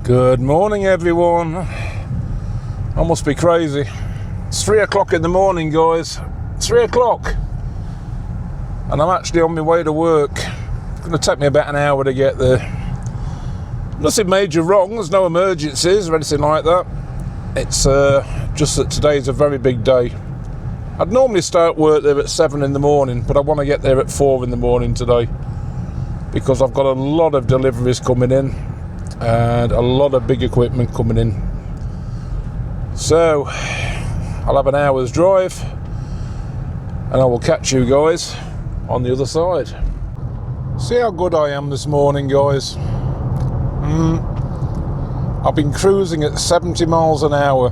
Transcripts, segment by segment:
Good morning, everyone. I must be crazy. It's 3 o'clock in the morning, guys. 3 o'clock. And I'm actually on my way to work. It's going to take me about an hour to get there. Nothing major wrong. There's no emergencies or anything like that. It's just that today's a very big day. I'd normally start work there at 7 in the morning, but I want to get there at 4 in the morning today because I've got a lot of deliveries coming in and a lot of big equipment coming in. So I'll have an hour's drive and I will catch you guys on the other side. See how good I am this morning, guys. I've been cruising at 70 miles an hour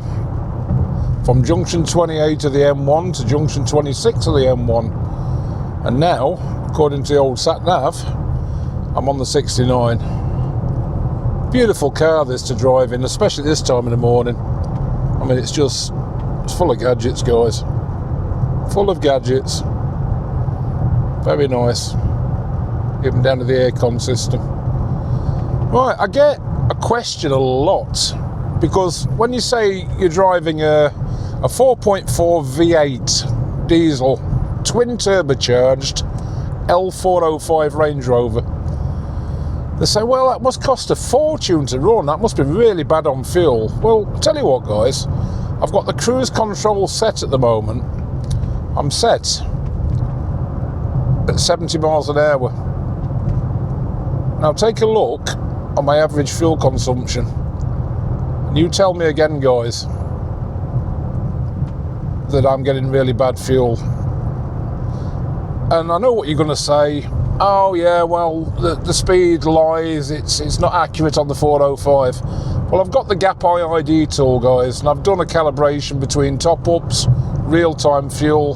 from junction 28 of the M1 to junction 26 of the M1, and now, according to the old sat nav, I'm on the 69. Beautiful car this to drive in, especially this time in the morning. I mean, it's full of gadgets, guys. Full of gadgets. Very nice. Even down to the aircon system. Right, I get a question a lot because when you say you're driving a 4.4 V8 diesel twin turbocharged L405 Range Rover, they say, well, that must cost a fortune to run, that must be really bad on fuel. Well, I'll tell you what, guys, I've got the cruise control set at the moment. I'm set at 70 miles an hour. Now take a look on my average fuel consumption and you tell me again, guys, that I'm getting really bad fuel. And I know what you're going to say. Oh yeah, well, the speed lies, it's not accurate on the 405. Well, I've got the gap ID tool, guys, and I've done a calibration between top-ups, real-time fuel,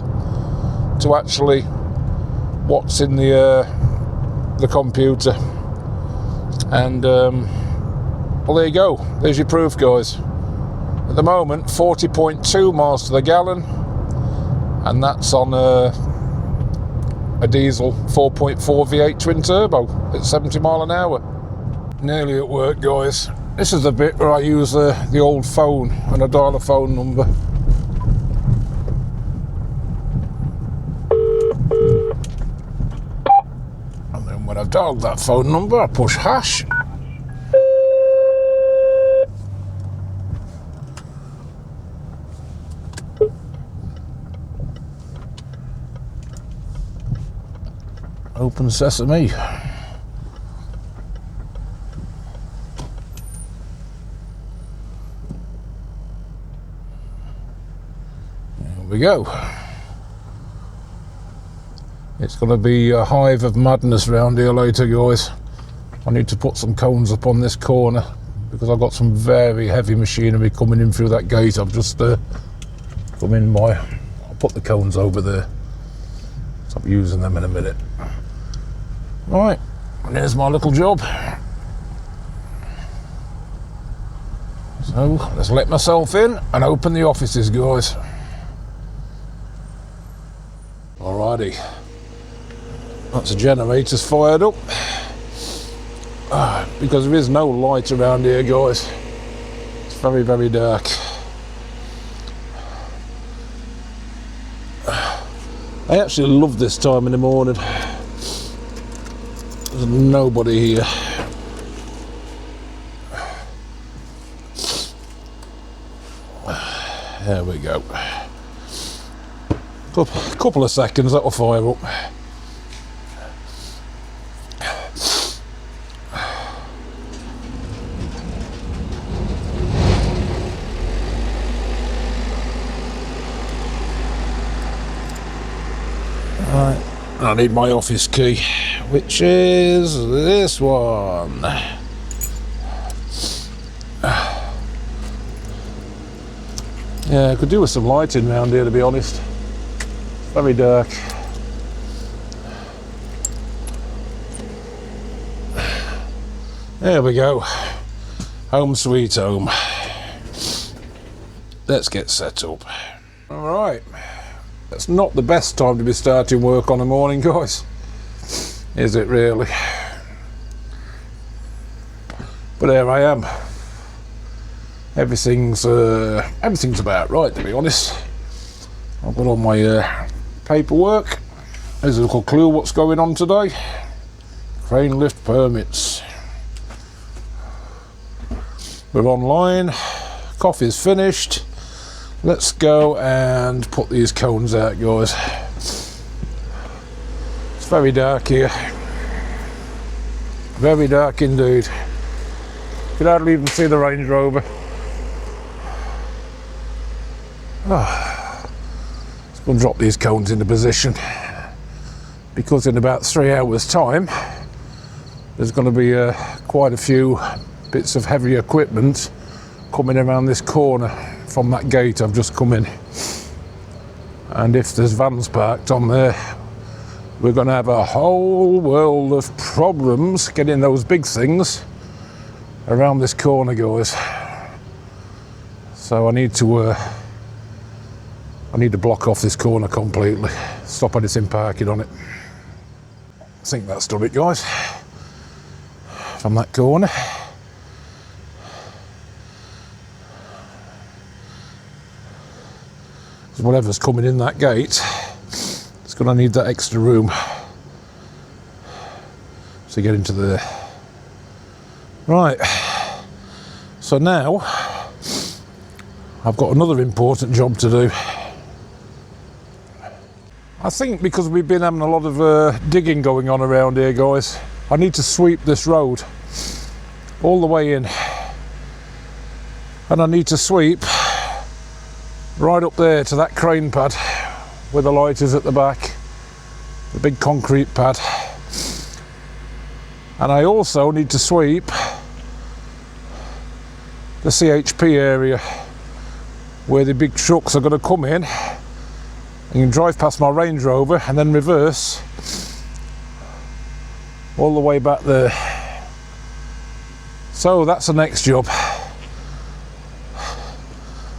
to actually what's in the computer. And, well, there you go. There's your proof, guys. At the moment, 40.2 miles to the gallon, and that's on a diesel 4.4 V8 twin turbo at 70 mile an hour. Nearly at work, guys. This is the bit where I use the old phone and I dial a phone number. And then when I've dialed that phone number, I push hash. Open sesame. Here we go. It's going to be a hive of madness round here later, guys. I need to put some cones up on this corner because I've got some very heavy machinery coming in through that gate. I've just come in by. I'll put the cones over there. Stop using them in a minute. Right, and here's my little job. So let's let myself in and open the offices, guys. Alrighty, that's the generators fired up. Because there is no light around here, guys. It's very, very dark. I actually love this time in the morning. There's nobody here. There we go. Couple of seconds, that'll fire up. Right. I need my office key, which is this one. Yeah, I could do with some lighting around here, to be honest. Very dark. There we go. Home sweet home. Let's get set up. All right. That's not the best time to be starting work on a morning, guys. Is it really? But here I am. everything's about right, to be honest. I've got all my paperwork. There's a little clue what's going on today. Crane lift permits. We're online. Coffee's finished. Let's go and put these cones out, guys. It's very dark here. Very dark indeed. You can hardly even see the Range Rover. Let's go and drop these cones into position, because in about 3 hours time there's going to be quite a few bits of heavy equipment coming around this corner from that gate I've just come in, and if there's vans parked on there, we're going to have a whole world of problems getting those big things around this corner, guys. So I need to block off this corner completely, stop anything parking on it. I think that's done it, guys, from that corner. Because whatever's coming in that gate, it's going to need that extra room to get into there. Right, so now I've got another important job to do. I think because we've been having a lot of digging going on around here, guys, I need to sweep this road all the way in, and I need to sweep right up there to that crane pad where the light is at the back, the big concrete pad. And I also need to sweep the CHP area where the big trucks are going to come in and drive past my Range Rover and then reverse all the way back there. So that's the next job.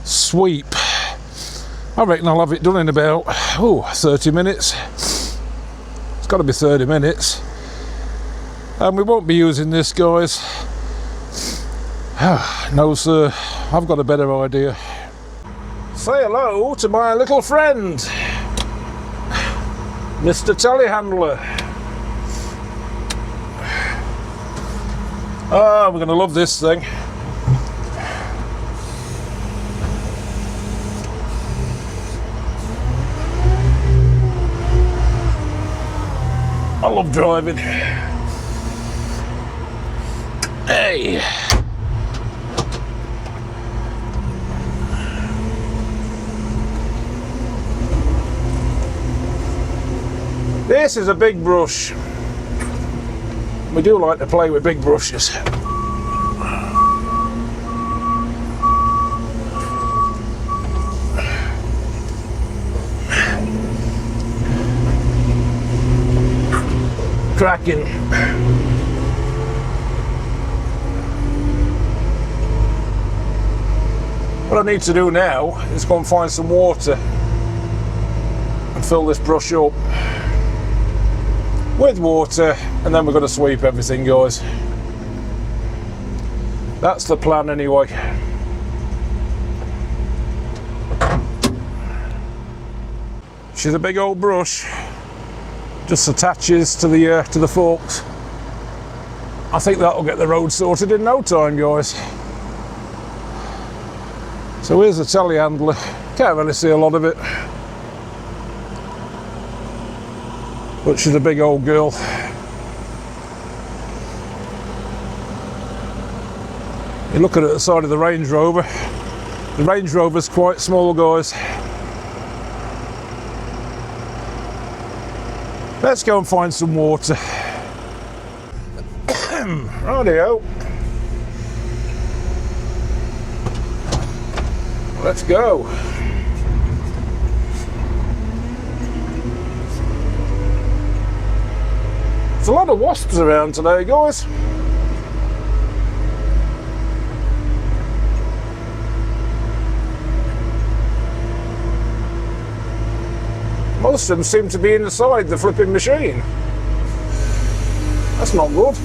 Sweep. I reckon I'll have it done in about 30 minutes. It's got to be 30 minutes. And we won't be using this, guys. No sir, I've got a better idea. Say hello to my little friend, Mr. Telehandler. Oh, we're going to love this thing. I love driving. Hey. This is a big brush. We do like to play with big brushes. Cracking. What I need to do now is go and find some water and fill this brush up with water, and then we're going to sweep everything, guys. That's the plan anyway. She's a big old brush, just attaches to the forks. I think that'll get the road sorted in no time, guys. So here's the telehandler. Can't really see a lot of it, but she's a big old girl. You look at it at the side of the Range Rover. The Range Rover's quite small, guys. Let's go and find some water. Rightio. Let's go. There's a lot of wasps around today, guys. Most of them seem to be inside the flipping machine. That's not good.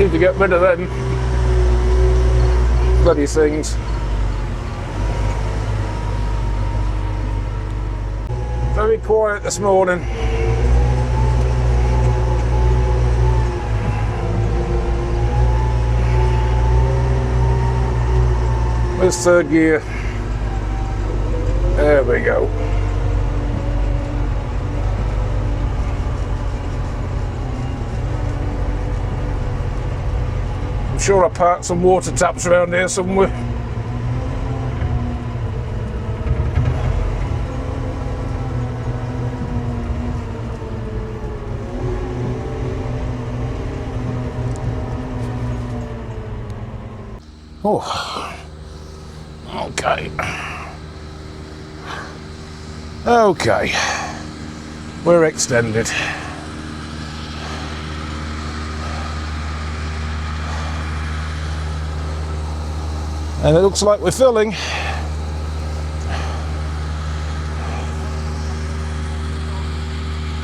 Need to get rid of them bloody things. Very quiet this morning. Where's third gear? There we go. I'm sure I parked some water taps around here somewhere. Oh, okay. Okay, we're extended. And it looks like we're filling.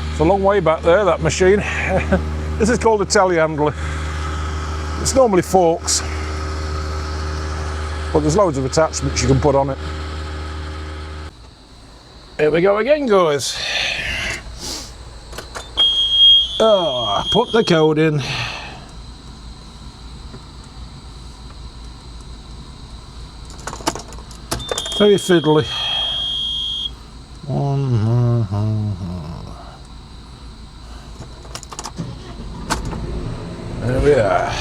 It's a long way back there, that machine. This is called a telehandler. It's normally forks, but there's loads of attachments you can put on it. Here we go again, guys. Put the code in. Very fiddly. There we are.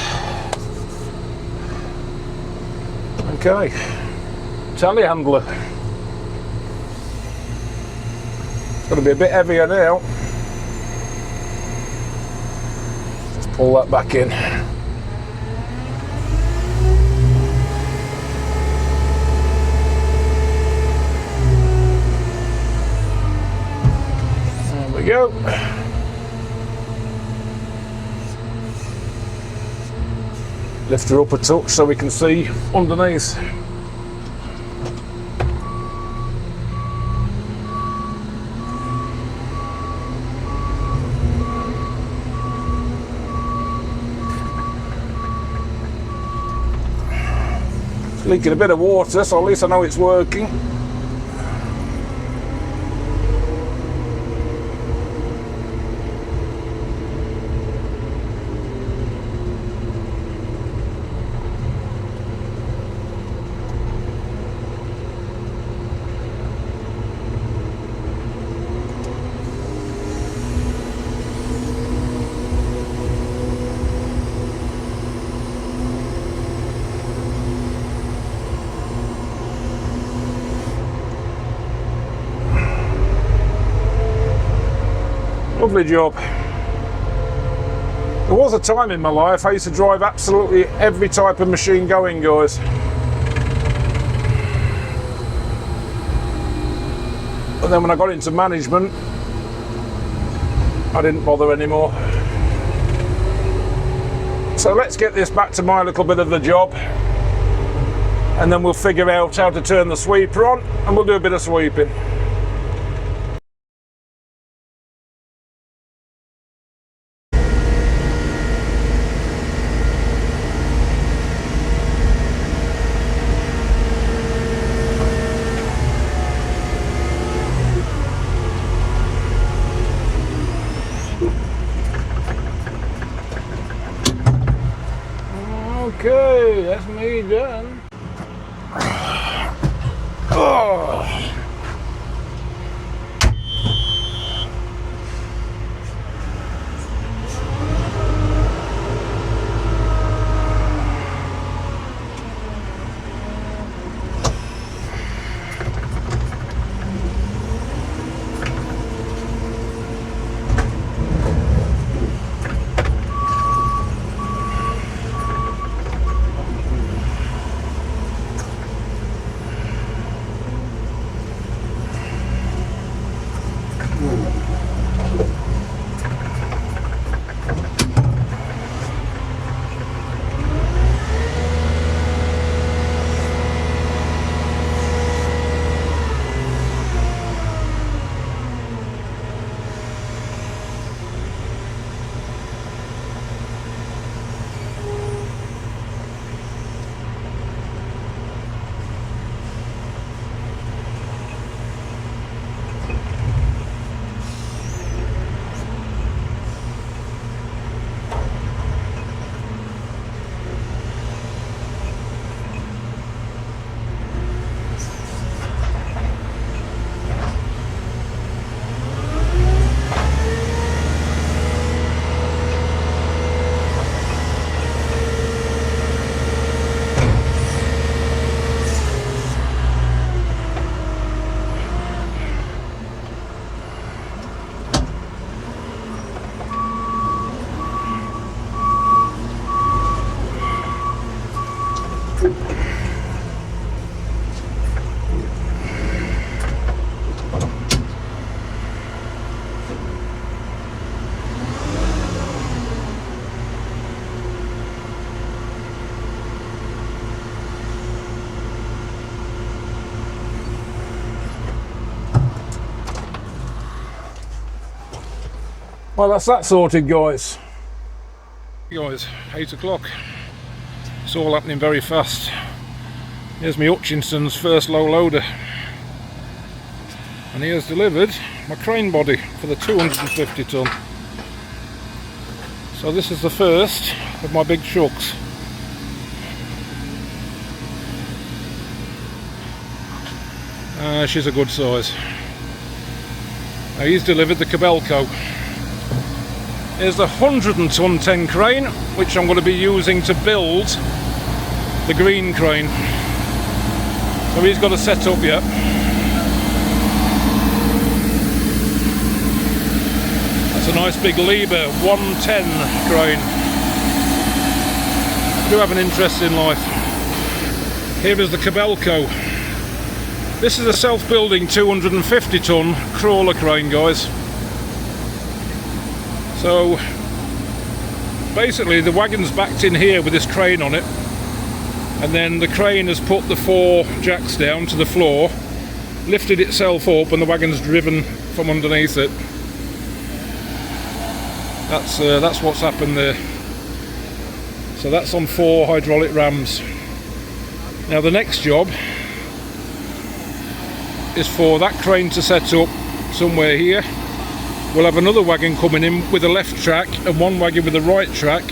Okay, telehandler. It's going to be a bit heavier now. Just pull that back in. There we go. Lift her up a touch so we can see underneath. It's leaking a bit of water, so at least I know it's working. Lovely job. There was a time in my life I used to drive absolutely every type of machine going, guys. But then when I got into management, I didn't bother anymore. So let's get this back to my little bit of the job, and then we'll figure out how to turn the sweeper on, and we'll do a bit of sweeping. Okay, that's me done. Oh. Well, that's that sorted, guys. Guys, 8 o'clock. It's all happening very fast. Here's my Hutchinson's first low loader. And he has delivered my crane body for the 250 ton. So this is the first of my big trucks. She's a good size. Now he's delivered the Kobelco. Here's the 100-ton 10 crane, which I'm going to be using to build the green crane. So he's got a set up yet. That's a nice big Liebherr 110 crane. I do have an interest in life. Here is the Kobelco. This is a self-building 250 ton crawler crane, guys. So basically the wagon's backed in here with this crane on it, and then the crane has put the 4 jacks down to the floor, lifted itself up, and the wagon's driven from underneath it. That's what's happened there. So that's on 4 hydraulic rams. Now the next job is for that crane to set up somewhere here. We'll have another wagon coming in with a left track and one wagon with a right track,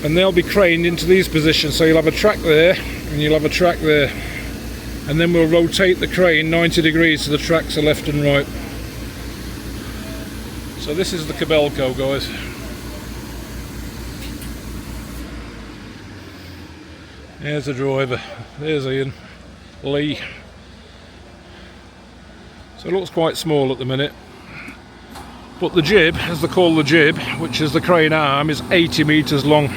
and they'll be craned into these positions. So you'll have a track there and you'll have a track there, and then we'll rotate the crane 90 degrees so the tracks are left and right. So this is the Kobelco, guys. There's the driver, there's Ian Lee. So it looks quite small at the minute. But the jib, as they call the jib, which is the crane arm, is 80 metres long.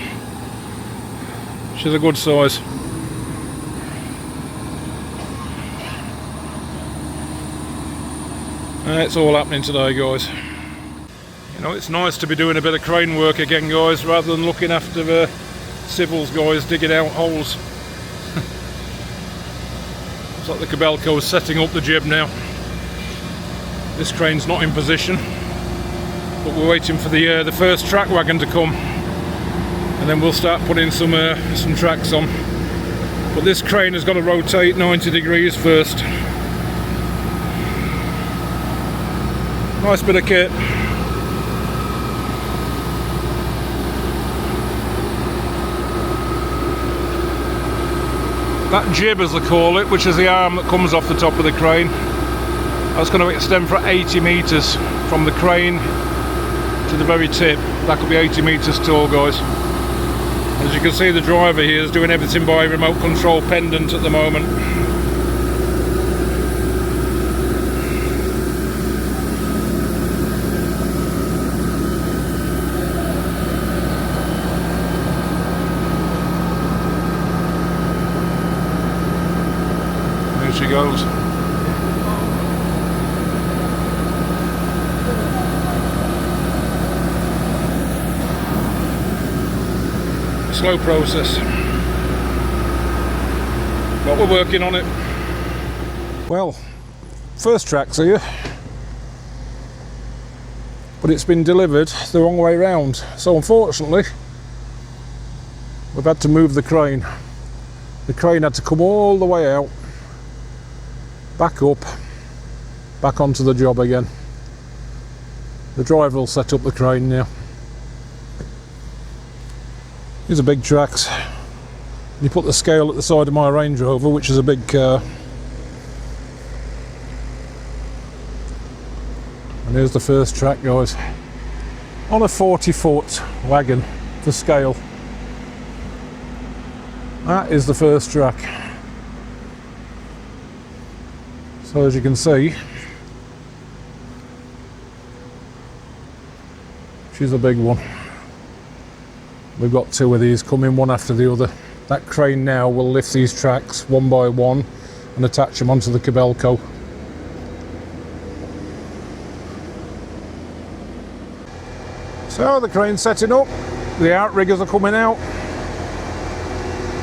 Which is a good size. It's all happening today, guys. You know, it's nice to be doing a bit of crane work again, guys, rather than looking after the civils guys digging out holes. It's like the Kobelco is setting up the jib now. This crane's not in position, but we're waiting for the first track wagon to come, and then we'll start putting some tracks on. But this crane has got to rotate 90 degrees first. Nice bit of kit. That jib, as they call it, which is the arm that comes off the top of the crane, that's going to extend for 80 metres from the crane to the very tip. That could be 80 metres tall, guys. As you can see, the driver here is doing everything by remote control pendant at the moment. There she goes. Slow process, but we're working on it. Well, first track's here, but it's been delivered the wrong way round, so unfortunately we've had to move the crane. The crane had to come all the way out, back up, back onto the job again. The driver will set up the crane now. These are big tracks. You put the scale at the side of my Range Rover, which is a big car. And here's the first track, guys. On a 40-foot wagon for scale. That is the first track. So as you can see, she's a big one. We've got 2 of these coming, one after the other. That crane now will lift these tracks one by one and attach them onto the Kobelco. So the crane's setting up, the outriggers are coming out.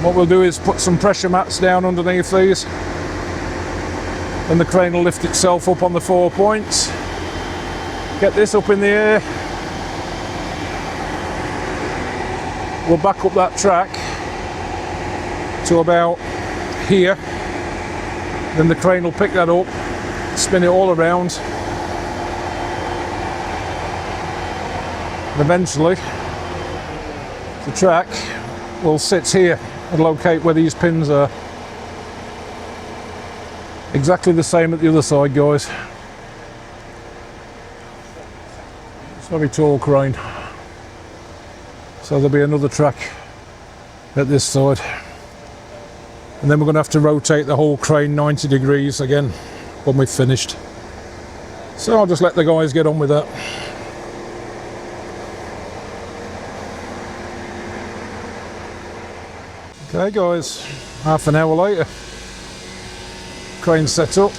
What we'll do is put some pressure mats down underneath these, and the crane will lift itself up on the 4 points. Get this up in the air. We'll back up that track to about here. Then the crane will pick that up, spin it all around. And eventually the track will sit here and locate where these pins are. Exactly the same at the other side, guys. It's a very tall crane. So there'll be another track at this side. And then we're going to have to rotate the whole crane 90 degrees again when we've finished. So I'll just let the guys get on with that. Okay guys, half an hour later. Crane set up.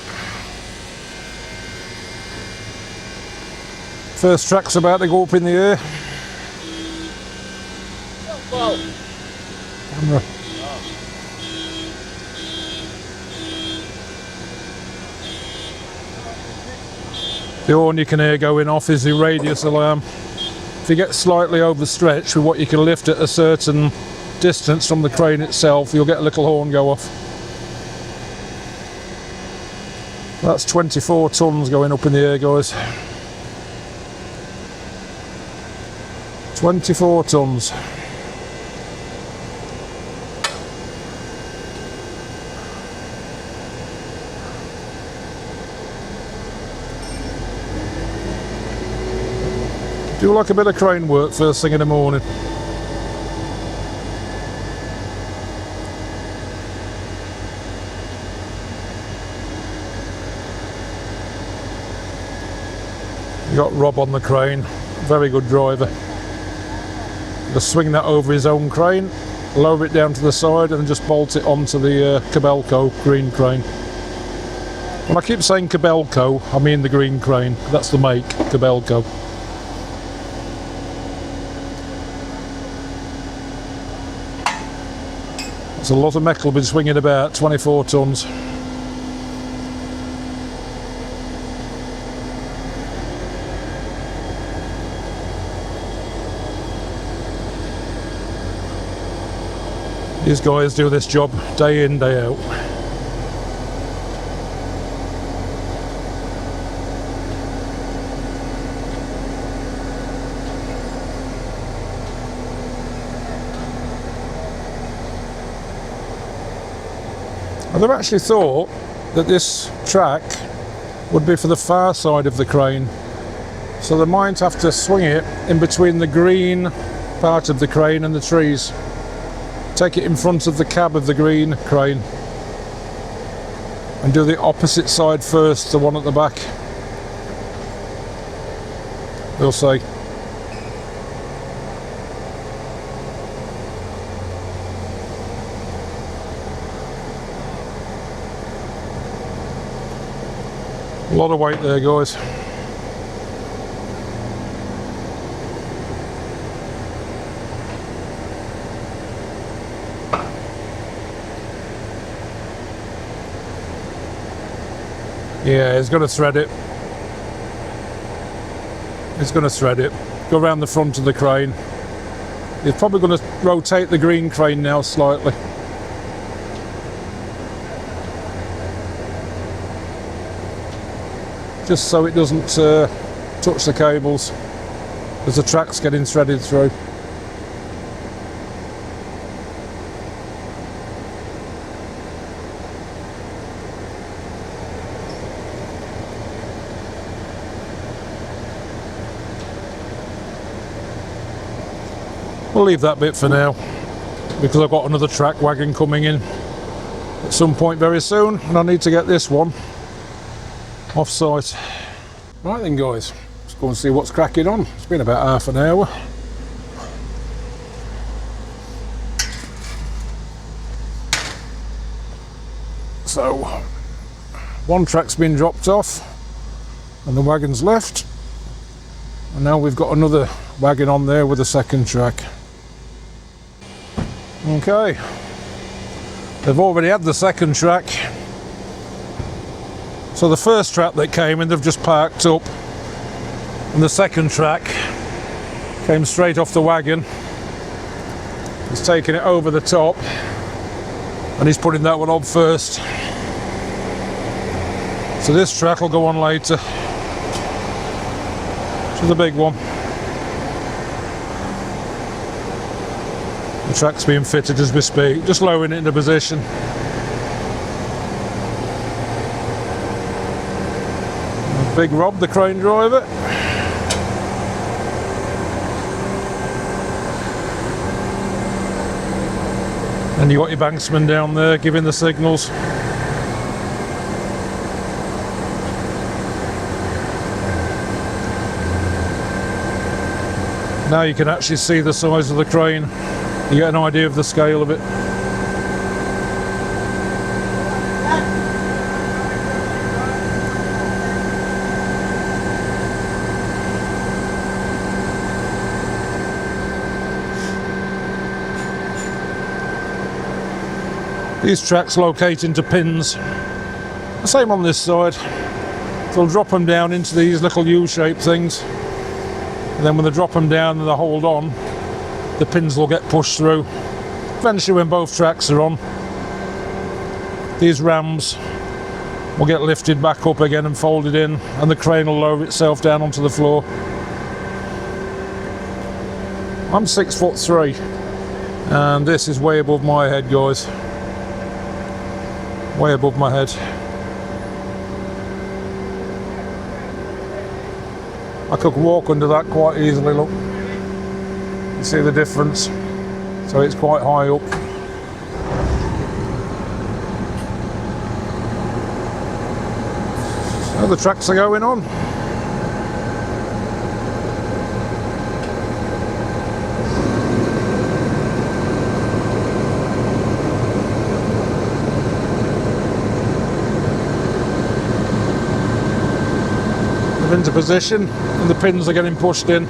First track's about to go up in the air. Camera. The horn you can hear going off is the radius alarm. If you get slightly overstretched with what you can lift at a certain distance from the crane itself, you'll get a little horn go off. That's 24 tons going up in the air, guys. 24 tons. Do like a bit of crane work first thing in the morning. You got Rob on the crane, very good driver. Just swing that over his own crane, lower it down to the side and just bolt it onto the Kobelco green crane. When I keep saying Kobelco, I mean the green crane. That's the make, Kobelco. It's a lot of metal been swinging about, 24 tons. These guys do this job day in, day out. I've actually thought that this track would be for the far side of the crane, so they might have to swing it in between the green part of the crane and the trees. Take it in front of the cab of the green crane and do the opposite side first, the one at the back. We'll see. A lot of weight there, guys. Yeah, he's going to thread it. He's going to thread it. Go around the front of the crane. He's probably going to rotate the green crane now slightly. Just so it doesn't touch the cables as the track's getting threaded through. We'll leave that bit for now because I've got another track wagon coming in at some point very soon and I need to get this one off site. Right then guys, let's go and see what's cracking on. It's been about half an hour. So one track's been dropped off and the wagon's left, and now we've got another wagon on there with a second track. Okay, they've already had the second track. So the first track that came in, they've just parked up And the second track came straight off the wagon. He's taking it over the top and he's putting that one on first. So this track will go on later. To the big one. The track's being fitted as we speak, just lowering it into position. Big Rob, the crane driver. And you got your banksman down there giving the signals. Now you can actually see the size of the crane. You get an idea of the scale of it. These tracks locate into pins. The same on this side. They'll drop them down into these little U-shaped things. And then when they drop them down and they hold on, the pins will get pushed through. Eventually when both tracks are on, these rams will get lifted back up again and folded in, and the crane will lower itself down onto the floor. I'm 6'3", and this is way above my head, guys. Way above my head. I could walk under that quite easily, look. You see the difference? So it's quite high up. So the tracks are going on. Into position and the pins are getting pushed in.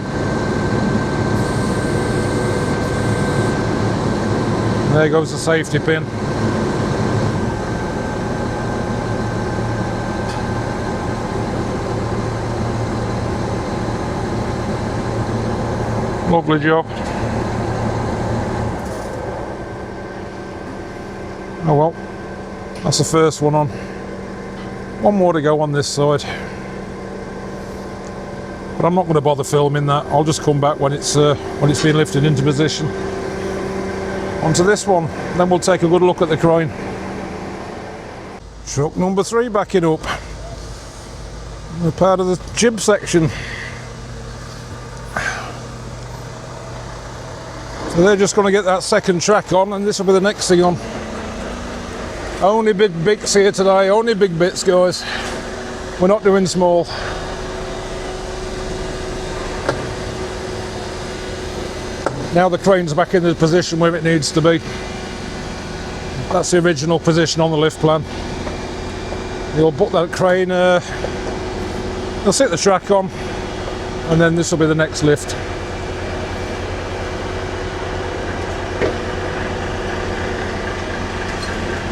And there goes the safety pin. Lovely job. Oh well, that's the first one on. One more to go on this side. But I'm not going to bother filming that. I'll just come back when it's been lifted into position. Onto this one, then we'll take a good look at the crane. Truck number 3 backing up. We're part of the jib section. So they're just going to get that second track on, and this will be the next thing on. Only big bits here today, only big bits, guys. We're not doing small. Now the crane's back in the position where it needs to be. That's the original position on the lift plan. You'll put that crane, you'll sit the track on, and then this will be the next lift.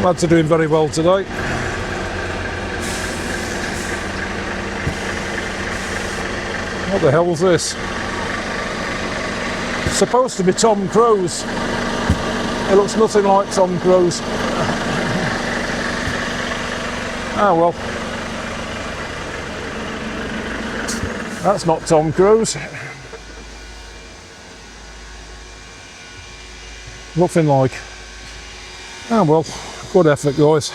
Lads are doing very well today. What the hell is this? It's supposed to be Tom Cruise. It looks nothing like Tom Cruise. Ah well. That's not Tom Cruise. Nothing like. Ah well, good effort, guys.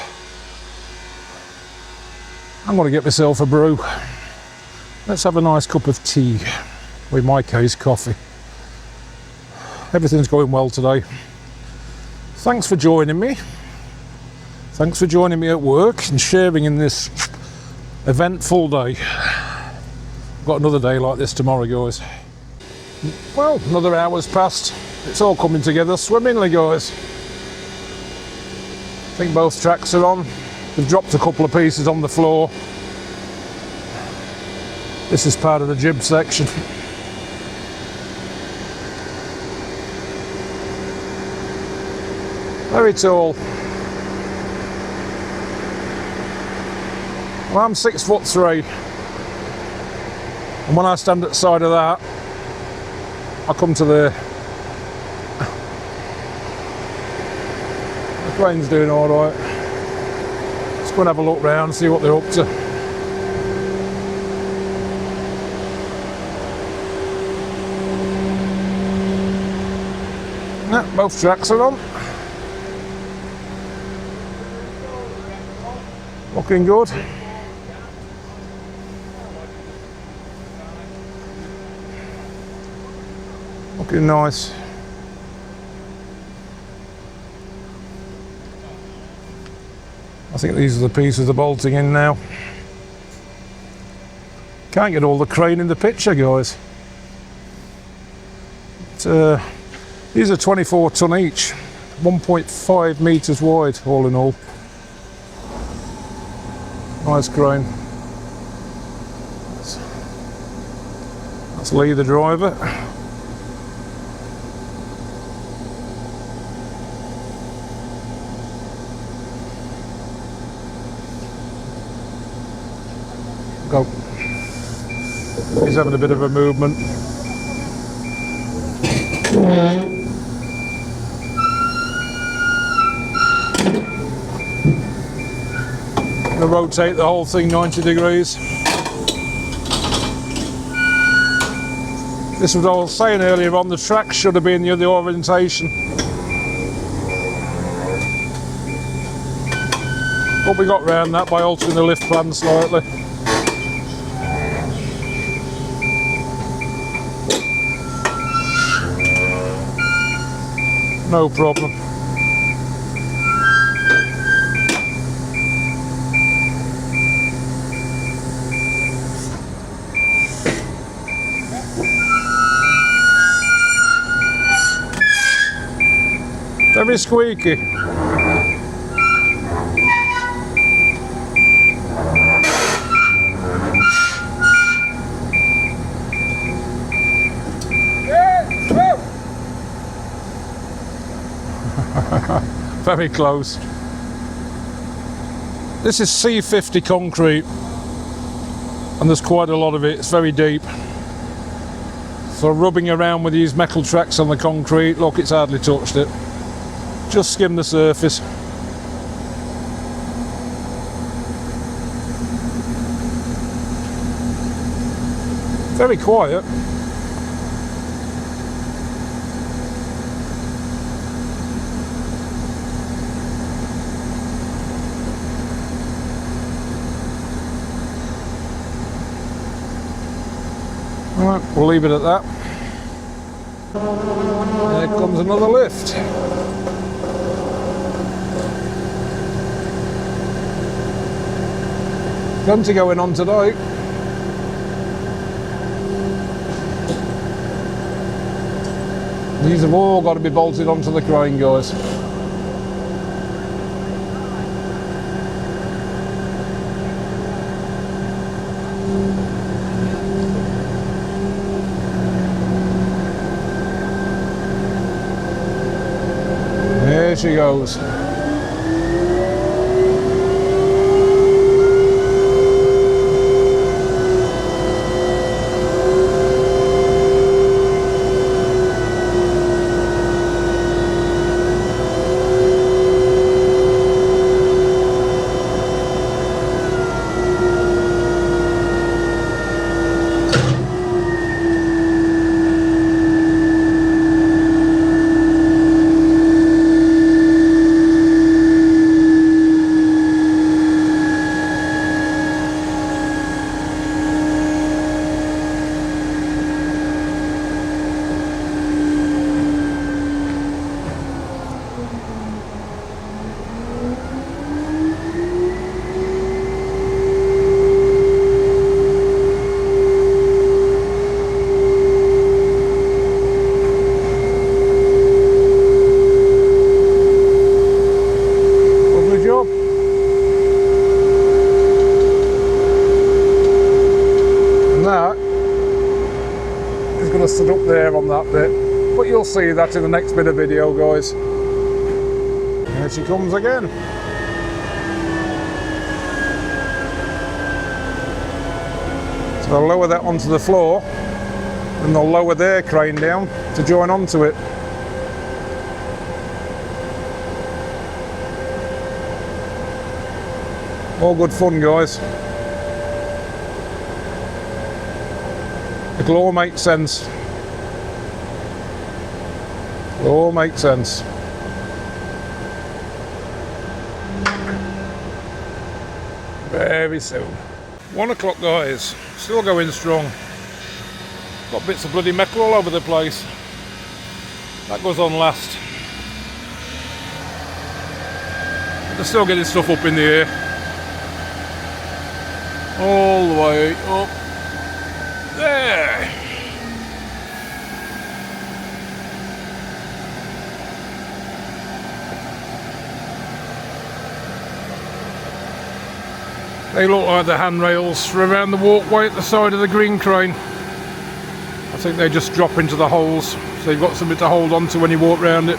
I'm going to get myself a brew. Let's have a nice cup of tea. Or in my case, coffee. Everything's going well today. Thanks for joining me. Thanks for joining me at work and sharing in this eventful day. I've got another day like this tomorrow, guys. Well, another hour's passed. It's all coming together swimmingly, guys. I think both tracks are on. We've dropped a couple of pieces on the floor. This is part of the jib section. Very tall. Well, I'm 6'3". And when I stand at the side of that, I come to the crane's doing all right. Let's go and have a look round, see what they're up to. Yeah, both tracks are on. Looking good. Looking nice. I think these are the pieces they're bolting in now. Can't get all the crane in the picture, guys. These are 24 ton each, 1.5 metres wide all in all. Nice crane. That's Lee the driver. Go. He's having a bit of a movement. I'm going to rotate the whole thing 90 degrees. This was what I was saying earlier on, the track should have been the other orientation. But we got round that by altering the lift plan slightly. No problem. Very squeaky. Very close. This is C50 concrete and there's quite a lot of it. It's very deep. So rubbing around with these metal tracks on the concrete, look, it's hardly touched it. Just skim the surface. Very quiet. Alright, we'll leave it at that. There comes another lift. Plenty going on today. These have all got to be bolted onto the crane, guys. There she goes. Stood up there on that bit, but you'll see that in the next bit of video, guys. Here she comes again. So So I'll lower that onto the floor and they'll lower their crane down to join onto it. All good fun, guys. It'll all make sense. It'll all make sense. Very soon. 1 o'clock, guys. Still going strong. Got bits of bloody metal all over the place. That goes on last. They're still getting stuff up in the air. All the way up there. They look like the handrails for around the walkway at the side of the green crane. I think they just drop into the holes, so you've got something to hold on to when you walk around it.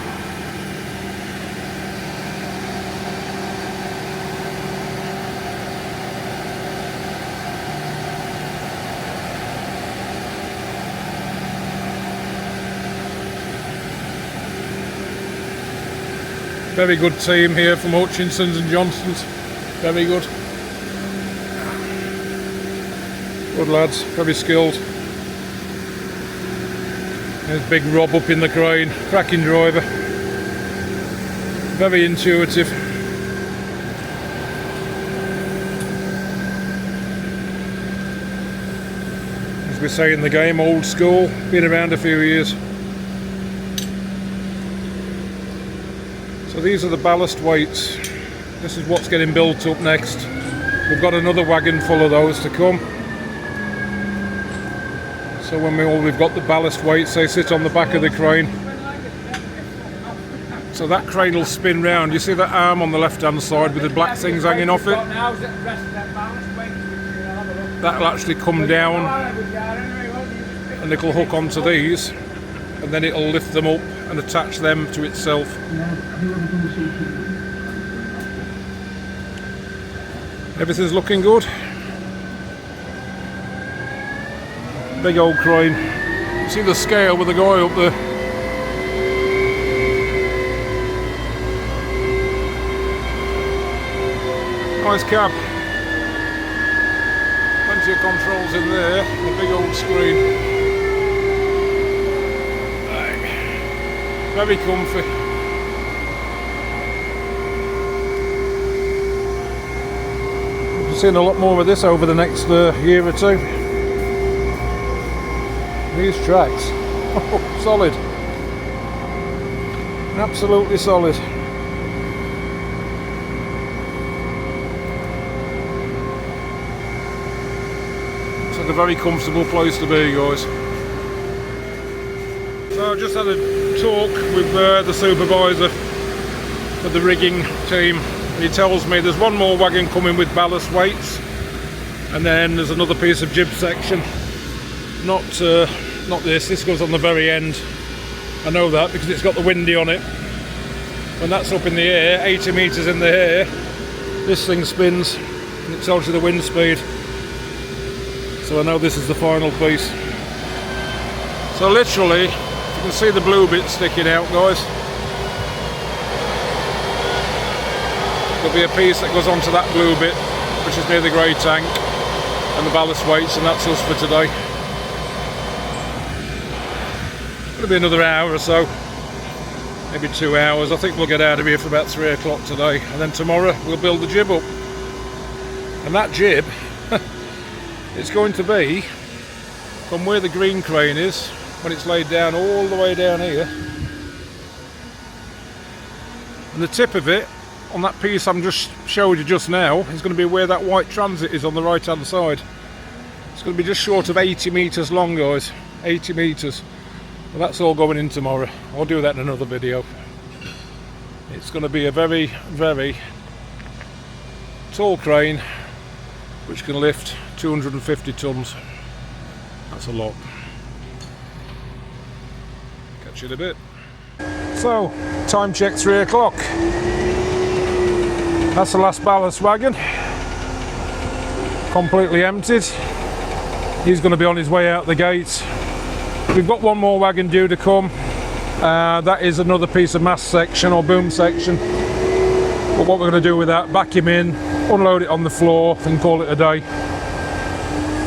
Very good team here from Hutchinson's and Johnson's. Very good. Good lads, very skilled. There's big Rob up in the crane, cracking driver. Very intuitive. As we say in the game, old school, been around a few years. So these are the ballast weights. This is what's getting built up next. We've got another wagon full of those to come. So when we've got the ballast weights, they sit on the back of the crane. So that crane will spin round. You see that arm on the left hand side with the black things hanging off it? That'll actually come down and it'll hook onto these, and then it'll lift them up and attach them to itself. Everything's looking good. Big old crane. You see the scale with the guy up there. Nice cab. Plenty of controls in there. The big old screen. Very comfy. We'll be seeing a lot more of this over the next year or two. These tracks, oh, solid, absolutely solid. It's like a very comfortable place to be, guys. So I just had a talk with the supervisor for the rigging team. He tells me there's one more wagon coming with ballast weights, and then there's another piece of jib section. Not this goes on the very end. I know that because it's got the windy on it. When that's up in the air, 80 metres in the air, this thing spins and it tells you the wind speed. So I know this is the final piece. So literally, you can see the blue bit sticking out, guys. There'll be a piece that goes onto that blue bit, which is near the grey tank, and the ballast weights, and that's us for today. It'll be another hour or so, maybe 2 hours. I think we'll get out of here for about 3 o'clock today, and then tomorrow we'll build the jib up. And that jib, it's going to be from where the green crane is, when it's laid down all the way down here. And the tip of it, on that piece I'm just showed you just now, is going to be where that white transit is on the right hand side. It's going to be just short of 80 metres long, guys. 80 metres. Well, that's all going in tomorrow. I'll do that in another video. It's going to be a very, very tall crane which can lift 250 tonnes. That's a lot. Catch you in a bit. So, time check 3 o'clock. That's the last ballast wagon. Completely emptied. He's going to be on his way out the gate. We've got one more wagon due to come. That is another piece of mast section or boom section. But what we're going to do with that, back him in, unload it on the floor and call it a day.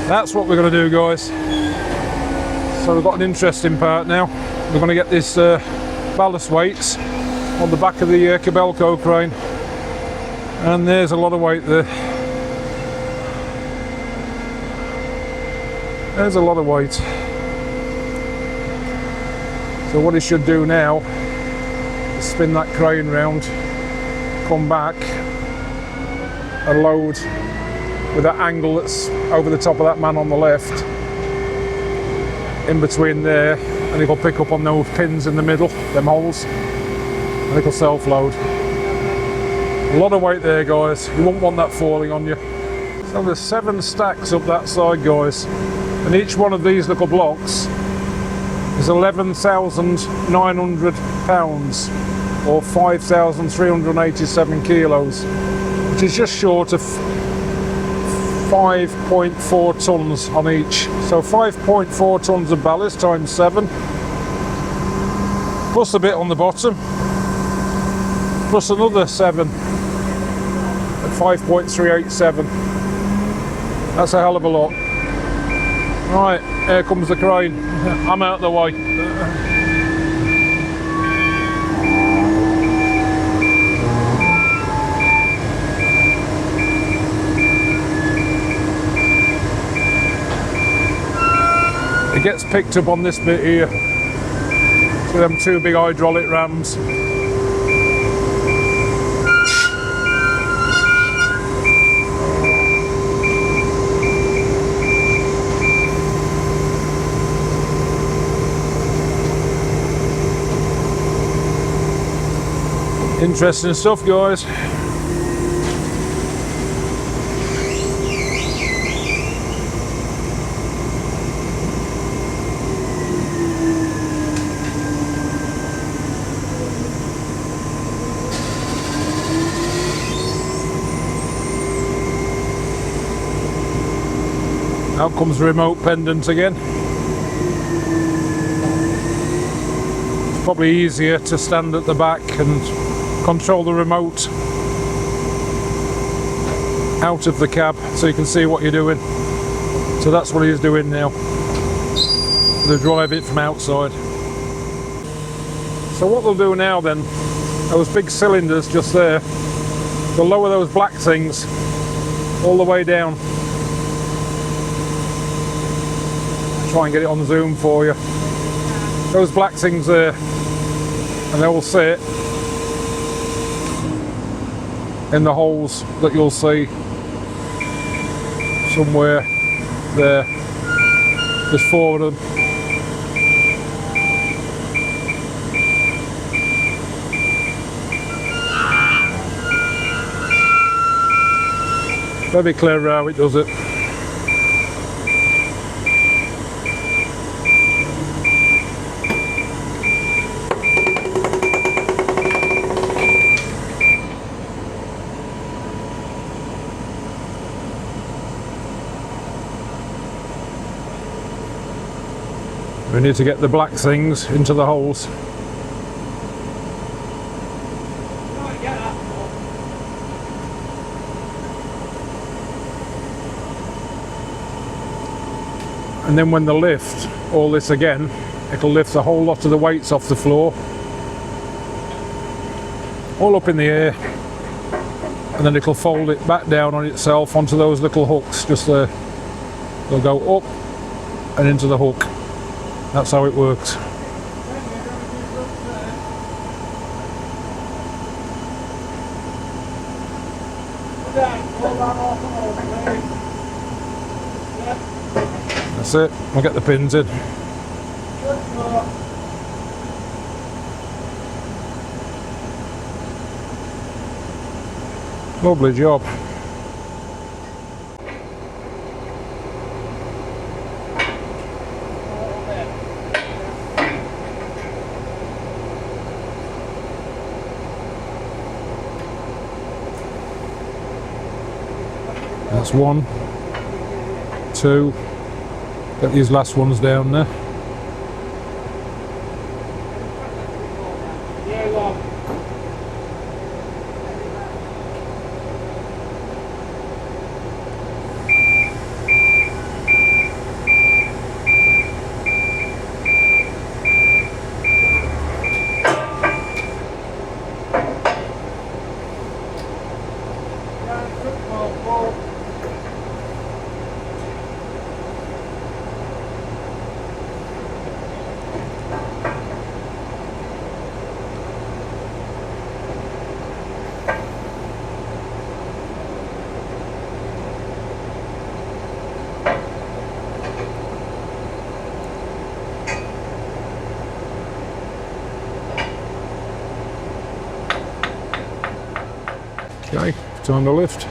That's what we're going to do, guys. So we've got an interesting part now. We're going to get this ballast weights on the back of the Kobelco crane. And there's a lot of weight there. There's a lot of weight. So what he should do now is spin that crane round, come back and load with that angle that's over the top of that man on the left, in between there, and he'll pick up on those pins in the middle, them holes, and it'll self-load. A lot of weight there, guys. You won't want that falling on you. So there's 7 stacks up that side, guys, and each one of these little blocks is 11,900 pounds or 5,387 kilos, which is just short of 5.4 tons on each. So 5.4 tons of ballast times 7, plus a bit on the bottom, plus another 7 at 5.387. That's a hell of a lot. Right, here comes the crane. I'm out of the way. It gets picked up on this bit here. So them 2 big hydraulic rams. Interesting stuff, guys. Out comes the remote pendant again. It's probably easier to stand at the back and control the remote out of the cab so you can see what you're doing. So that's what he's doing now. They drive it from outside. So what they'll do now then, those big cylinders just there, they'll lower those black things all the way down. Try and get it on zoom for you. Those black things there, and they will sit in the holes that you'll see somewhere there. There's 4 of them. Very clear how it does it. We need to get the black things into the holes. And then when they lift all this again, it'll lift a whole lot of the weights off the floor, all up in the air, and then it'll fold it back down on itself onto those little hooks just there. They'll go up and into the hook. That's how it works. That's it. I'll get the pins in. Lovely job. That's 1, 2, Get these last ones down there. Okay, time to lift.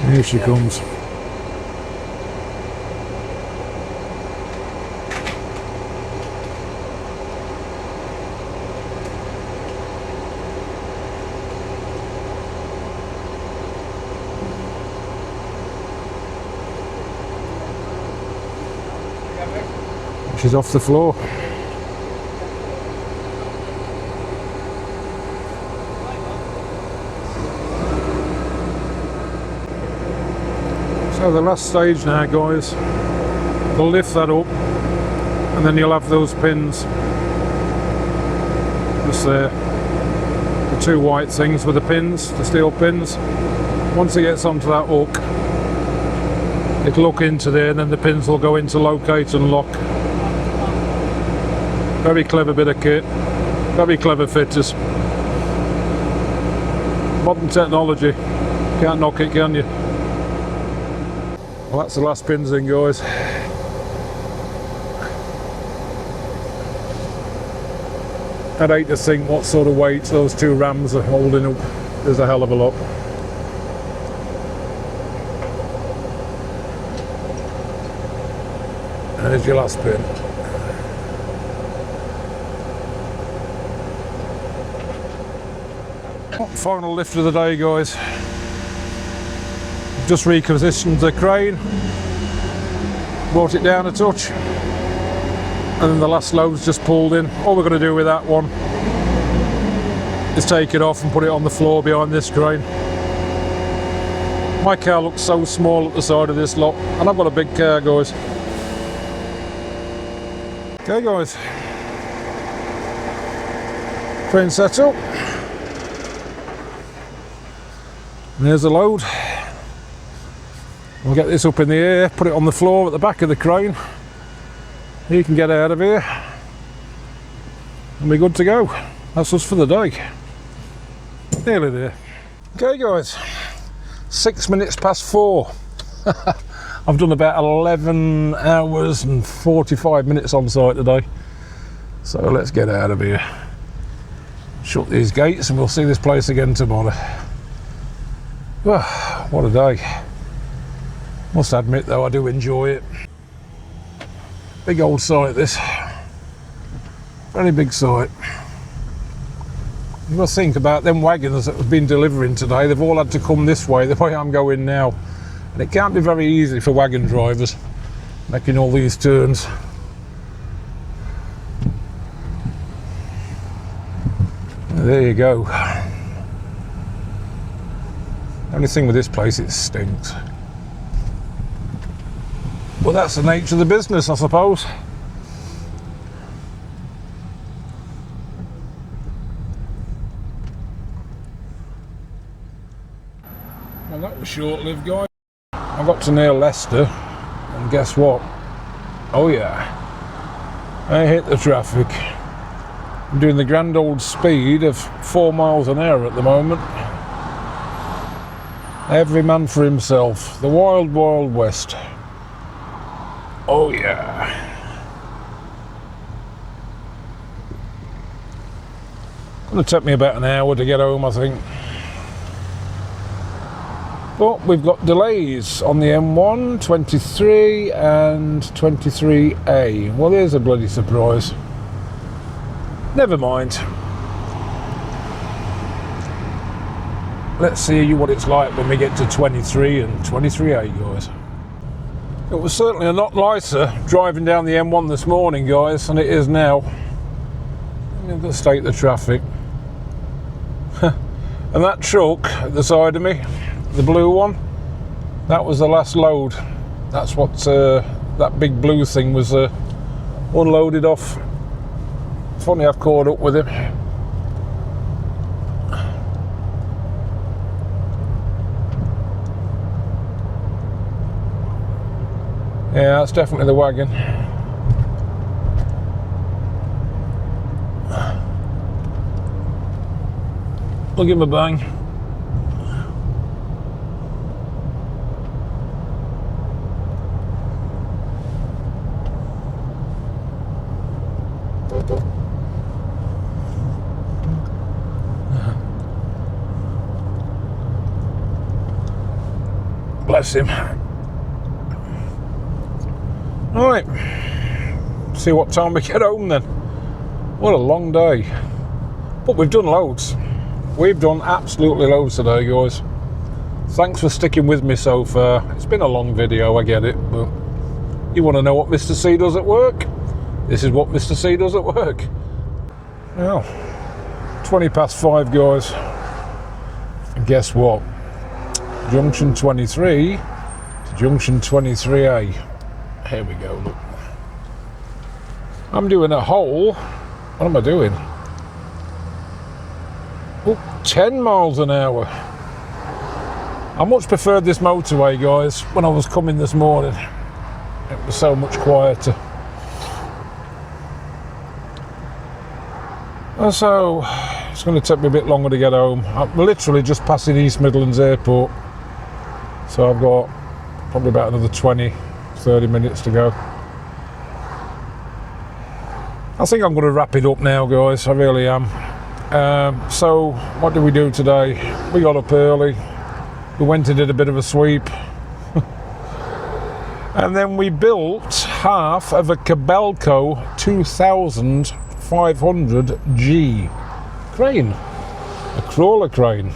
Here she comes. She's off the floor. So the last stage now, guys, we'll lift that up and then you'll have those pins just there, the two white things with the pins, the steel pins. Once it gets onto that hook, it'll look into there and then the pins will go into locate and lock. Very clever bit of kit, very clever fitters. Modern technology, can't knock it, can you? Well, that's the last pins in, guys. I'd hate to think what sort of weights those two rams are holding up. There's a hell of a lot. And there's your last pin. Final lift of the day, guys. Just repositioned the crane, brought it down a touch, and then the last load's just pulled in. All we're going to do with that one is take it off and put it on the floor behind this crane. My car looks so small at the side of this lot, and I've got a big car, guys. Okay, guys, crane set up. And there's the load. We'll get this up in the air, put it on the floor at the back of the crane. You can get out of here and we're good to go. That's us for the day. Nearly there. Okay, guys, 6 minutes past 4. I've done about 11 hours and 45 minutes on site today. So let's get out of here. Shut these gates and we'll see this place again tomorrow. Oh, what a day. Must admit though, I do enjoy it. Big old site this. Very big site. You must think about them wagons that have been delivering today. They've all had to come this way, the way I'm going now. And it can't be very easy for wagon drivers making all these turns. There you go. The only thing with this place, it stinks. Well, that's the nature of the business, I suppose. Well, that was short-lived, guys. I got to near Leicester, and guess what? Oh yeah, I hit the traffic. I'm doing the grand old speed of 4 miles an hour at the moment. Every man for himself. The wild, wild west. Oh yeah. It'll take me about an hour to get home, I think. But we've got delays on the M1, 23 and 23A. Well, there's a bloody surprise. Never mind. Let's see what it's like when we get to 23 and 23A, guys. It was certainly a lot lighter driving down the M1 this morning, guys, than it is now. Look at the state of the traffic. And that truck at the side of me, the blue one, that was the last load. That's what that big blue thing was unloaded off. Funny I've caught up with him. Yeah, that's definitely the wagon. I'll give him a bang. Bless him. Right, see what time we get home then. What a long day. But we've done loads. We've done absolutely loads today, guys. Thanks for sticking with me so far. It's been a long video, I get it, but you want to know what Mr. C does at work? This is what Mr. C does at work. Well, 20 past 5, guys. And guess what? Junction 23 to junction 23A. Here we go, look. I'm doing a hole. What am I doing? Oh, 10 miles an hour. I much preferred this motorway, guys, when I was coming this morning. It was so much quieter. And so, it's going to take me a bit longer to get home. I'm literally just passing East Midlands Airport. So I've got probably about another 20-30 minutes to go. I think I'm going to wrap it up now, guys. I really am. So what did we do today? We got up early. We went and did a bit of a sweep. And then we built half of a Kobelco CKE2500G crane. A crawler crane.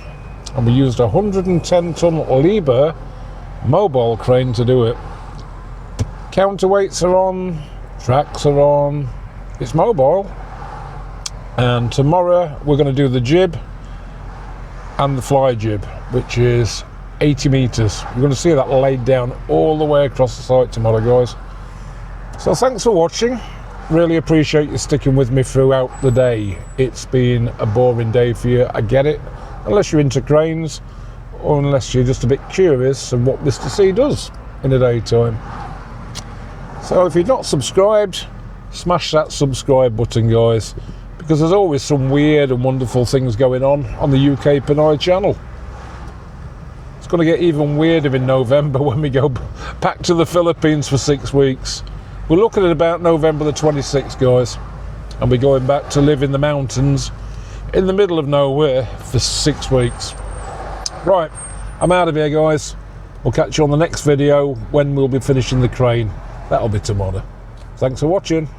And we used a 110-ton Liebherr mobile crane to do it. Counterweights are on, tracks are on, it's mobile. And tomorrow we're going to do the jib and the fly jib, which is 80 metres. You're going to see that laid down all the way across the site tomorrow, guys. So thanks for watching. Really appreciate you sticking with me throughout the day. It's been a boring day for you, I get it. Unless you're into cranes, or unless you're just a bit curious of what Mr. C does in the daytime. So if you're not subscribed, smash that subscribe button, guys, because there's always some weird and wonderful things going on the UK-PINAY channel. It's going to get even weirder in November when we go back to the Philippines for 6 weeks. We're looking at about November the 26th, guys, and we're going back to live in the mountains in the middle of nowhere for 6 weeks. Right, I'm out of here, guys. We'll catch you on the next video when we'll be finishing the crane. That'll be tomorrow. Thanks for watching.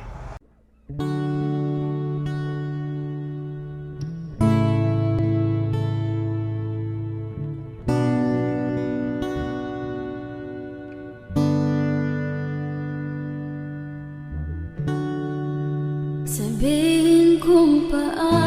Sabihin kung paano